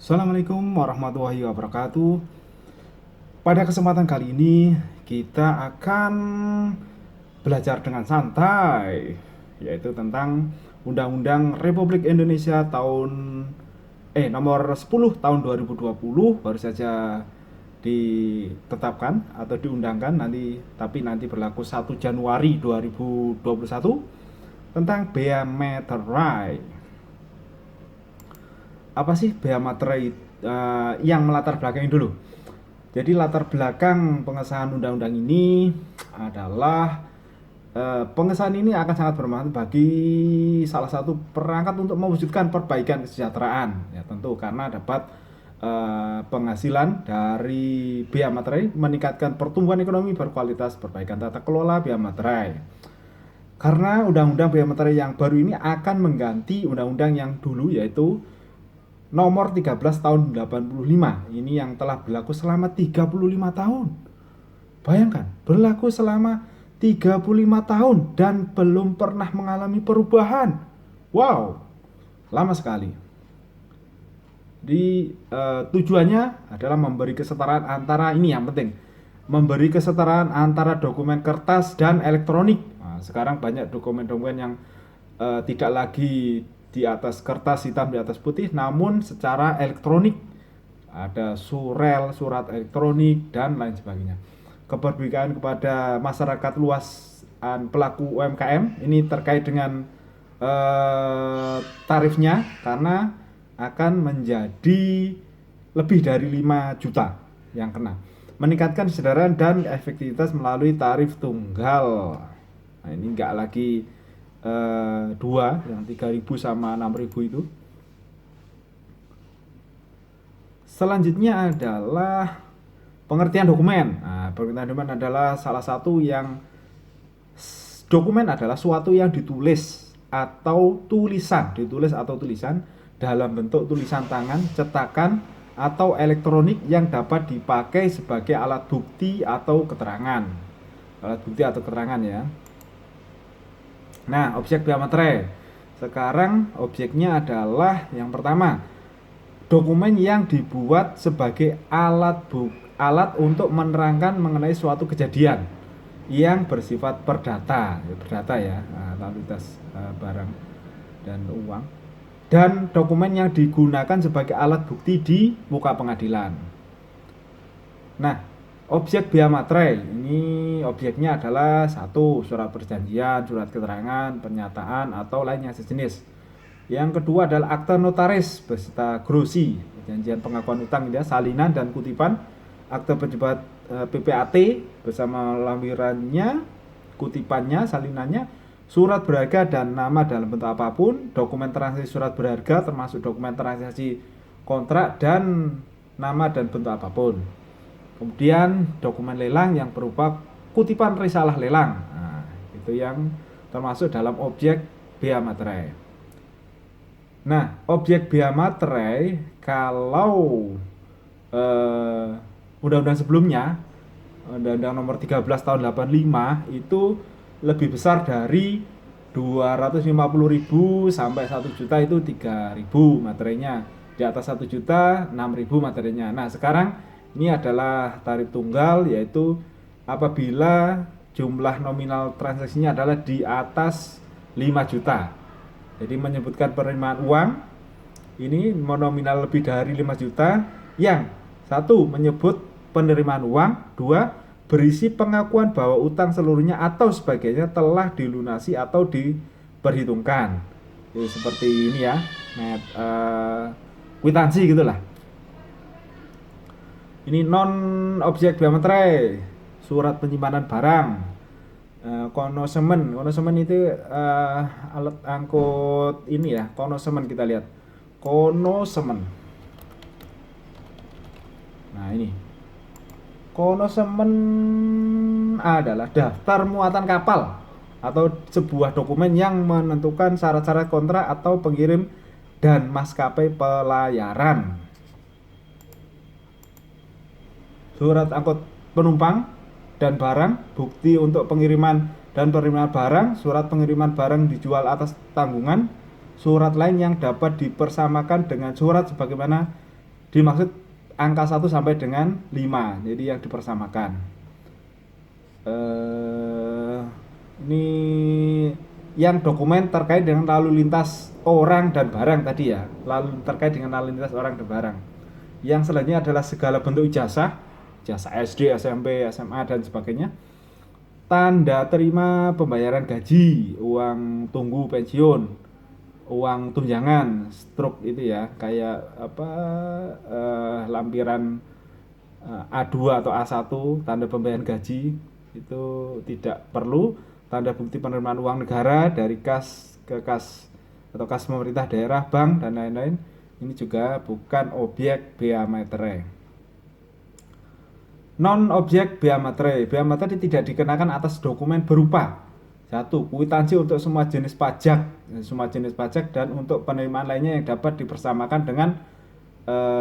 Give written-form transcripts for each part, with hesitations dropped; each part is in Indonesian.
Assalamualaikum warahmatullahi wabarakatuh. Pada kesempatan kali ini kita akan belajar dengan santai, yaitu tentang Undang-Undang Republik Indonesia nomor 10 tahun 2020 baru saja ditetapkan atau diundangkan tapi nanti berlaku 1 Januari 2021 tentang bea materai. Apa sih bea materai? Yang melatar belakangi dulu. Jadi latar belakang pengesahan undang-undang ini adalah pengesahan ini akan sangat bermanfaat bagi salah satu perangkat untuk mewujudkan perbaikan kesejahteraan. Ya tentu karena dapat penghasilan dari bea materai, meningkatkan pertumbuhan ekonomi berkualitas, perbaikan tata kelola bea materai. Karena undang-undang bea materai yang baru ini akan mengganti undang-undang yang dulu, yaitu nomor 13 tahun 85. Ini yang telah berlaku selama 35 tahun. Bayangkan, berlaku selama 35 tahun dan belum pernah mengalami perubahan. Wow, lama sekali. Tujuannya adalah memberi kesetaraan antara, ini yang penting, memberi kesetaraan antara dokumen kertas dan elektronik. Nah, sekarang banyak dokumen-dokumen yang tidak lagi di atas kertas hitam di atas putih, namun secara elektronik. Ada surel, surat elektronik, dan lain sebagainya. Keberpihakan kepada masyarakat luas pelaku UMKM ini terkait dengan tarifnya, karena akan menjadi lebih dari 5 juta yang kena. Meningkatkan kesadaran dan efektivitas melalui tarif tunggal. Nah, ini enggak lagi dua, yang 3.000 sama 6.000 itu. Selanjutnya adalah pengertian dokumen. Nah, pengertian dokumen adalah salah satu yang dokumen adalah suatu yang ditulis atau tulisan dalam bentuk tulisan tangan, cetakan, atau elektronik yang dapat dipakai sebagai alat bukti atau keterangan. Alat bukti atau keterangan ya. Nah, objek bea materai. Sekarang objeknya adalah yang pertama, dokumen yang dibuat sebagai alat untuk menerangkan mengenai suatu kejadian yang bersifat perdata ya, lalu lintas barang dan uang, dan dokumen yang digunakan sebagai alat bukti di muka pengadilan. Nah, objek bea materai ini objeknya adalah satu, surat perjanjian, surat keterangan, pernyataan, atau lainnya sejenis. Yang kedua adalah akta notaris beserta grosi, perjanjian pengakuan utang ya, salinan dan kutipan, akta pejabat PPAT bersama lampirannya, kutipannya, salinannya, surat berharga dan nama dalam bentuk apapun, dokumen transaksi surat berharga termasuk dokumen transaksi kontrak dan nama dan bentuk apapun. Kemudian dokumen lelang yang berupa kutipan risalah lelang. Nah, itu yang termasuk dalam objek bea materai. Nah, objek bea materai kalau undang-undang sebelumnya, undang-undang nomor 13 tahun 85 itu lebih besar dari 250.000 sampai 1 juta itu 3.000 materinya. Di atas 1 juta 6.000 materinya. Nah, sekarang ini adalah tarif tunggal, yaitu apabila jumlah nominal transaksinya adalah di atas 5 juta. Jadi menyebutkan penerimaan uang ini nominal lebih dari 5 juta, yang satu menyebut penerimaan uang, dua berisi pengakuan bahwa utang seluruhnya atau sebagainya telah dilunasi atau diperhitungkan. Jadi seperti ini ya, kwitansi gitulah. Ini non objek bea materai, surat penyimpanan barang, konosemen itu alat angkut ini ya, konosemen kita lihat, konosemen. Nah ini, konosemen adalah daftar muatan kapal atau sebuah dokumen yang menentukan syarat-syarat kontrak atau pengirim dan maskapai pelayaran. Surat angkut penumpang dan barang, bukti untuk pengiriman dan penerimaan barang, surat pengiriman barang dijual atas tanggungan, surat lain yang dapat dipersamakan dengan surat sebagaimana dimaksud angka 1 sampai dengan 5, jadi yang dipersamakan. Ini yang dokumen terkait dengan lalu lintas orang dan barang tadi ya, terkait dengan lalu lintas orang dan barang. Yang selanjutnya adalah segala bentuk ijazah SD, SMP, SMA dan sebagainya. Tanda terima pembayaran gaji, uang tunggu pensiun, uang tunjangan, stroke itu ya, kayak apa, lampiran A2 atau A1, tanda pembayaran gaji itu tidak perlu. Tanda bukti penerimaan uang negara dari kas ke kas atau kas pemerintah daerah, bank dan lain-lain, ini juga bukan objek bea materai. Non objek bea materai. Bea materai tidak dikenakan atas dokumen berupa 1. Kwitansi untuk semua jenis pajak dan untuk penerimaan lainnya yang dapat dipersamakan dengan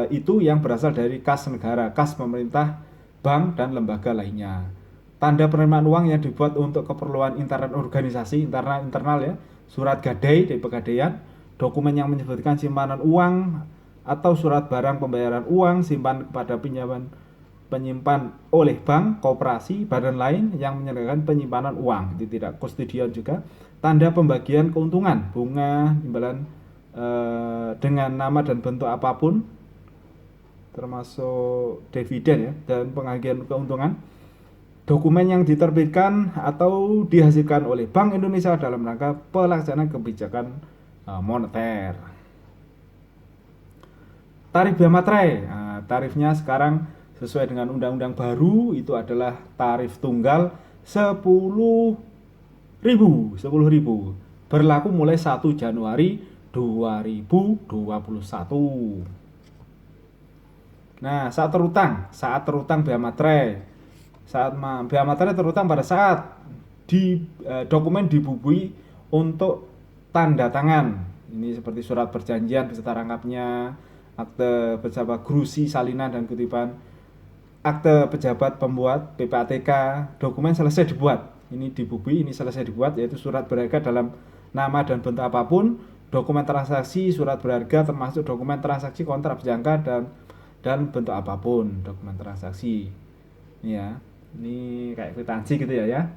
itu yang berasal dari kas negara, kas pemerintah, bank dan lembaga lainnya. Tanda penerimaan uang yang dibuat untuk keperluan internal organisasi, internal ya, surat gadai dari pegadaian, dokumen yang menyebutkan simpanan uang atau surat barang pembayaran uang simpan kepada penyimpan oleh bank, koperasi, badan lain yang menyediakan penyimpanan uang, itu tidak kustodian juga. Tanda pembagian keuntungan, bunga, imbalan dengan nama dan bentuk apapun, termasuk dividen ya, dan pembagian keuntungan. Dokumen yang diterbitkan atau dihasilkan oleh Bank Indonesia dalam rangka pelaksanaan kebijakan moneter. Tarif bea materai, tarifnya sekarang sesuai dengan undang-undang baru itu adalah tarif tunggal 10.000, berlaku mulai 1 Januari 2021. Nah, saat terutang bea materai. Saat bea materai terutang pada saat dokumen dibubuhi untuk tanda tangan. Ini seperti surat perjanjian beserta rangkapnya, akte pejabat grusi salinan dan kutipan, akte pejabat pembuat PPATK, dokumen selesai dibuat. Ini dibubuhi, ini selesai dibuat, yaitu surat berharga dalam nama dan bentuk apapun, dokumen transaksi, surat berharga termasuk dokumen transaksi kontrak berjangka dan bentuk apapun dokumen transaksi. Ini ya. Ini kayak kwitansi gitu ya.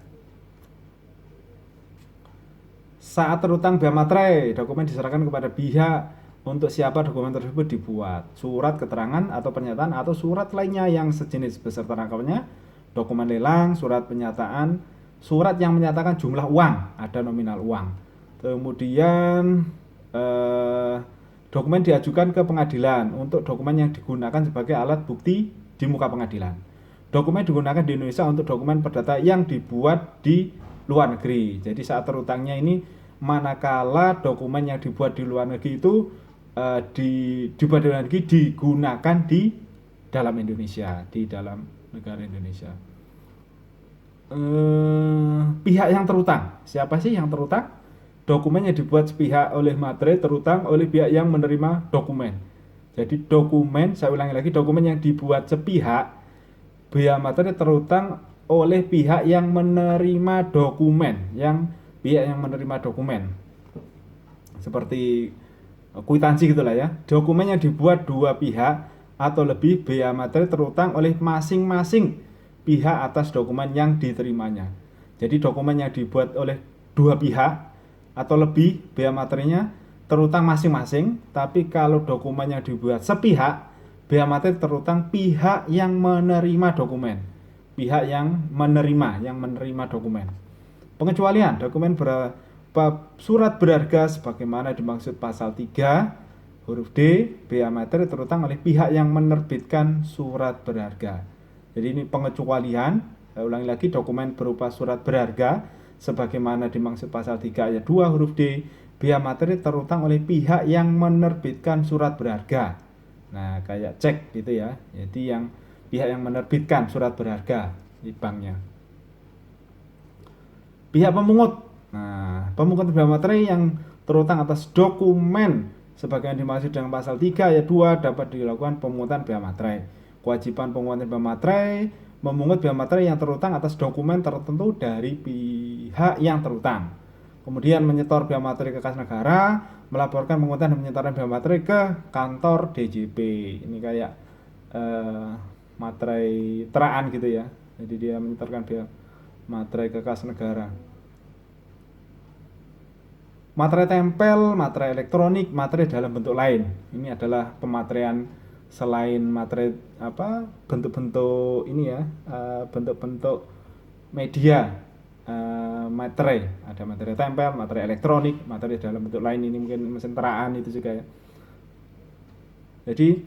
Saat terutang bea materai, dokumen diserahkan kepada pihak untuk siapa dokumen tersebut dibuat. Surat keterangan atau pernyataan atau surat lainnya yang sejenis beserta rangkapnya, dokumen lelang, surat pernyataan, surat yang menyatakan jumlah uang, ada nominal uang. Kemudian dokumen diajukan ke pengadilan untuk dokumen yang digunakan sebagai alat bukti di muka pengadilan. Dokumen digunakan di Indonesia untuk dokumen perdata yang dibuat di luar negeri. Jadi saat terutangnya ini, manakala dokumen yang dibuat di luar negeri itu dibuat di luar negeri digunakan di dalam Indonesia, di dalam negara Indonesia. Pihak yang terutang, siapa sih yang terutang? Dokumen yang dibuat sepihak oleh materai terutang oleh pihak yang menerima dokumen. Jadi dokumen, saya ulangi lagi, dokumen yang dibuat sepihak, bea materai terutang oleh pihak yang menerima dokumen, pihak yang menerima dokumen. Seperti kwitansi gitulah ya. Dokumen yang dibuat dua pihak atau lebih, bea materai terutang oleh masing-masing pihak atas dokumen yang diterimanya. Jadi dokumen yang dibuat oleh dua pihak atau lebih, bea materainya terutang masing-masing. Tapi kalau dokumen yang dibuat sepihak, bea materai terutang pihak yang menerima dokumen. Pihak yang menerima dokumen. Pengecualian, dokumen surat berharga sebagaimana dimaksud pasal 3 huruf D, bea materai terutang oleh pihak yang menerbitkan surat berharga. Jadi ini pengecualian, saya ulangi lagi, dokumen berupa surat berharga sebagaimana dimaksud pasal 3 ayat 2 huruf D, bea materai terutang oleh pihak yang menerbitkan surat berharga. Nah, kayak cek gitu ya. Jadi yang pihak yang menerbitkan surat berharga di banknya. Pihak pemungut. Nah, pemungut bea materai yang terutang atas dokumen sebagaimana dimaksud dengan pasal 3 ayat 2 dapat dilakukan pemungutan bea materai. Kewajiban pemungutan bea materai, memungut bea materai yang terutang atas dokumen tertentu dari pihak yang terutang. Kemudian menyetor bea materai ke kas negara, melaporkan penghutang dan penyetoran biaya materai ke kantor DJP. Ini kayak materai teraan gitu ya. Jadi dia menyetorkan biaya materai ke kas negara. Materai tempel, materai elektronik, materai dalam bentuk lain. Ini adalah pemateraian selain materai bentuk-bentuk ini ya, bentuk-bentuk media materai. Ada materai tempel, materai elektronik, materai dalam bentuk lain, ini mungkin mesin teraan itu juga ya. Jadi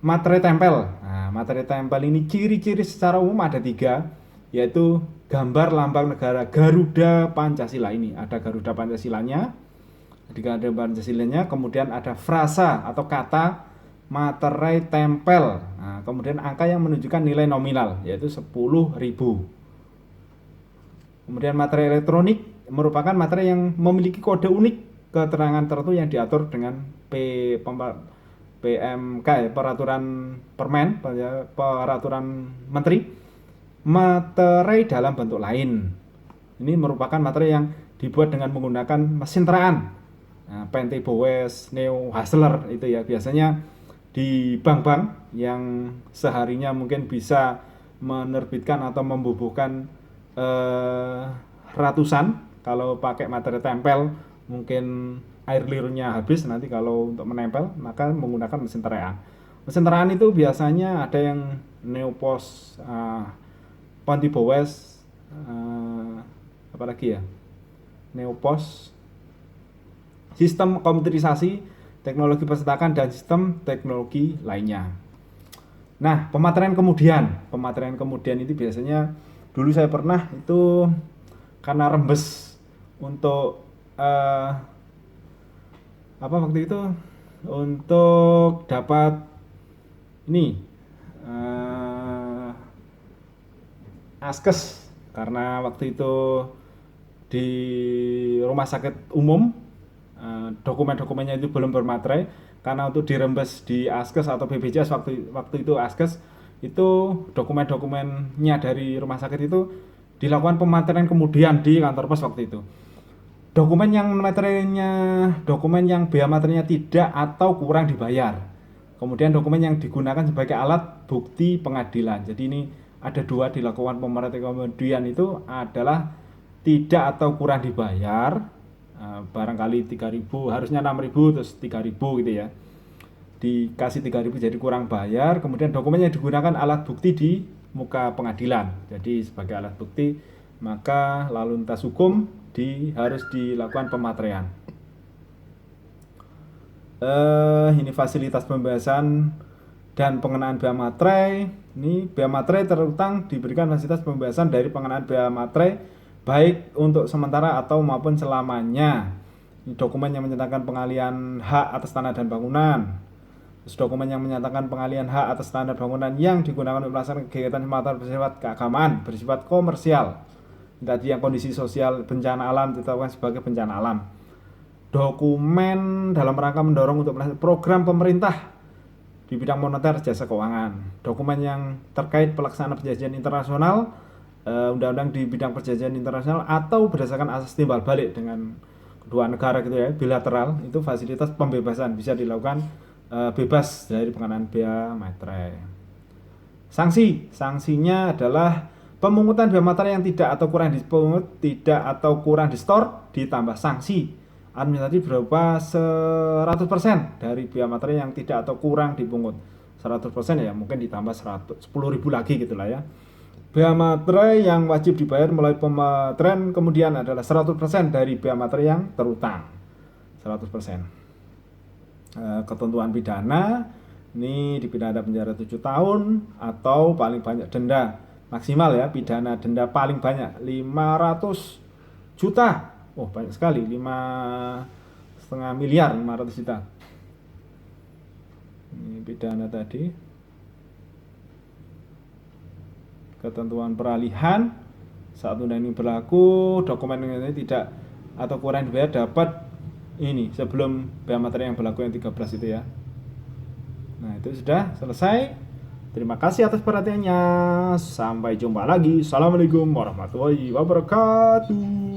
materai tempel. Nah, materai tempel ini ciri-ciri secara umum ada 3, yaitu gambar lambang negara Garuda Pancasila. Ini ada Garuda Pancasilanya, Garuda Pancasilanya, kemudian ada frasa atau kata materai tempel. Nah, kemudian angka yang menunjukkan nilai nominal, yaitu 10.000. Kemudian materai elektronik merupakan materai yang memiliki kode unik keterangan tertentu yang diatur dengan PMK ya, peraturan menteri. Materai dalam bentuk lain, ini merupakan materai yang dibuat dengan menggunakan mesin teraan, Pente Bowes, Neo Hustler itu ya, biasanya di bank-bank yang seharinya mungkin bisa menerbitkan atau membubuhkan ratusan. Kalau pakai materai tempel mungkin air liurnya habis, nanti kalau untuk menempel maka menggunakan mesin teraan. Mesin teraan itu biasanya ada yang Neopos, Pente Bowes, apalagi ya, Neopos, sistem komputerisasi, teknologi percetakan, dan sistem teknologi lainnya. Nah, pematerian kemudian itu biasanya dulu saya pernah itu karena rembes untuk waktu itu untuk dapat ini askes, karena waktu itu di rumah sakit umum dokumen-dokumennya itu belum bermaterai, karena untuk dirembes di askes atau BPJS waktu itu askes itu dokumen-dokumennya dari rumah sakit itu dilakukan pematerian kemudian di kantor pos waktu itu. Dokumen yang biaya materinya tidak atau kurang dibayar. Kemudian dokumen yang digunakan sebagai alat bukti pengadilan. Jadi ini ada 2 dilakukan pematerian kemudian itu adalah tidak atau kurang dibayar, barangkali 3.000, harusnya 6.000 terus 3.000 gitu ya. Dikasih 3.000 jadi kurang bayar. Kemudian dokumen yang digunakan alat bukti di muka pengadilan. Jadi sebagai alat bukti, maka lalu lintas hukum harus dilakukan pematerian. Ini fasilitas pembebasan dan pengenaan biaya materai. Ini biaya materai terutang diberikan fasilitas pembebasan dari pengenaan biaya materai baik untuk sementara atau maupun selamanya. Ini dokumen yang menyatakan pengalihan hak atas tanah dan bangunan. Terus dokumen yang menyatakan pengalihan hak atas tanah dan bangunan yang digunakan untuk melaksanakan kegiatan bersifat keagamaan, bersifat komersial. Tadi yang kondisi sosial bencana alam ditetapkan sebagai bencana alam. Dokumen dalam rangka mendorong untuk melaksanakan program pemerintah di bidang moneter jasa keuangan. Dokumen yang terkait pelaksanaan perjanjian internasional, undang-undang di bidang perjanjian internasional atau berdasarkan asas timbal balik dengan kedua negara gitu ya, bilateral, itu fasilitas pembebasan bisa dilakukan bebas dari pengenaan biaya materai. Sanksinya adalah pemungutan biaya materai yang tidak atau kurang dipungut, tidak atau kurang distor, ditambah sanksi administratif berupa 100% dari biaya materai yang tidak atau kurang dipungut. 100% ya, mungkin ditambah 10.000 lagi gitulah ya. Biaya materai yang wajib dibayar melalui pematerian kemudian adalah 100% dari biaya materai yang terutang. 100%. Ketentuan pidana ini dipidana penjara 7 tahun atau paling banyak denda maksimal ya, pidana denda paling banyak 500 juta. Oh, banyak sekali, 5,5 miliar, 500 juta. Ini pidana tadi. Ketentuan peralihan saat undang ini berlaku, dokumen ini tidak atau kurang dibayar dapat ini sebelum biaya materai yang berlaku yang 13 itu ya. Nah, itu sudah selesai. Terima kasih atas perhatiannya. Sampai jumpa lagi. Assalamualaikum warahmatullahi wabarakatuh.